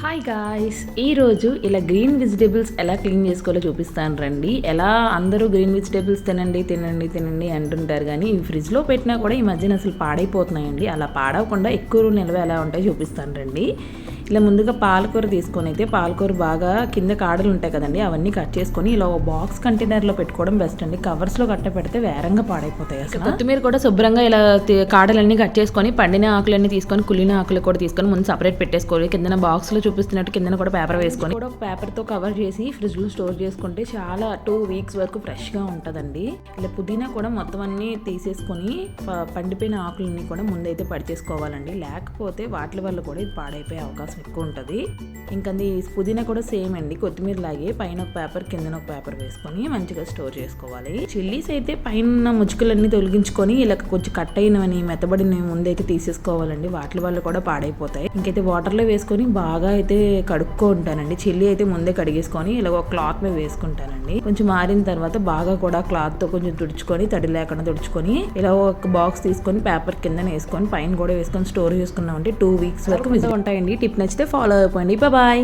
Hi guys, ఈరోజు ఇలా green vegetables ఎలా క్లీన్ చేసుకోవాలో చూపిస్తాను రండి. ఎలా అందరూ గ్రీన్ వెజిటేబుల్స్ తినండి తినండి తినండి అంటుంటారు, కానీ ఈ ఫ్రిడ్జ్లో పెట్టినా కూడా ఈ మధ్యన అసలు పాడైపోతున్నాయండి. అలా పాడవకుండా ఎక్కువ రోజులు నిల్వ ఎలా ఉంటాయో చూపిస్తాను రండి. ఇలా ముందుగా పాలకూర తీసుకొని అయితే పాలకూర బాగా కింద కాడలు ఉంటాయి కదండి, అవన్నీ కట్ చేసుకొని ఇలా ఒక బాక్స్ కంటైనర్లో పెట్టుకోవడం బెస్ట్ అండి. కవర్స్లో కట్ట పెడితే వేరంగా పాడైపోతాయి. అసలు కొత్తిమీర కూడా శుభ్రంగా ఇలా కాడలన్నీ కట్ చేసుకొని పండిన ఆకులన్నీ తీసుకొని కుళ్ళిన ఆకులు కూడా తీసుకొని ముందు సపరేట్ పెట్టేసుకోవాలి. కింద బాక్స్లో చూపిస్తున్నట్టు కింద కూడా పేపర్ వేసుకొని కూడా ఒక పేపర్తో కవర్ చేసి ఫ్రిడ్జ్లో స్టోర్ చేసుకుంటే చాలా 2 weeks వరకు ఫ్రెష్గా ఉంటుందండి. ఇలా పుదీనా కూడా మొత్తం అన్నీ తీసేసుకొని పండిపోయిన ఆకులన్నీ కూడా ముందైతే పడిచేసుకోవాలండి. లేకపోతే వాటి వల్ల కూడా ఇది పాడైపోయే అవకాశం ఎక్కువ ఉంటుంది. ఇంకా పుదీనా కూడా సేమ్ అండి, కొత్తిమీర లాగే పైన ఒక పేపర్ కింద ఒక పేపర్ వేసుకొని మంచిగా స్టోర్ చేసుకోవాలి. చిల్లీస్ అయితే పైన ముచ్చుకలన్నీ తొలగించుకొని ఇలా కొంచెం కట్ అయినవని మెత్తబడినవి ముందైతే తీసేసుకోవాలండి. వాటి వల్ల కూడా పాడైపోతాయి. ఇంకైతే వాటర్లో వేసుకొని బాగా అయితే కడుక్కుంటానండి. చిల్లీ అయితే ముందే కడిగేసుకొని ఇలా ఒక క్లాత్ మీద వేసుకుంటానండి. కొంచెం మారిన తర్వాత బాగా కూడా క్లాత్ తో కొంచెం తుడుచుకొని తడి లేకుండా తుడుచుకొని ఇలా ఒక బాక్స్ తీసుకొని పేపర్ కింద వేసుకొని పైన కూడా వేసుకొని స్టోర్ చేసుకున్నామంటే 2 weeks వరకు ఉంటాయండి. టిప్ నచ్చితే ఫాలో అయిపోండి. బాయ్.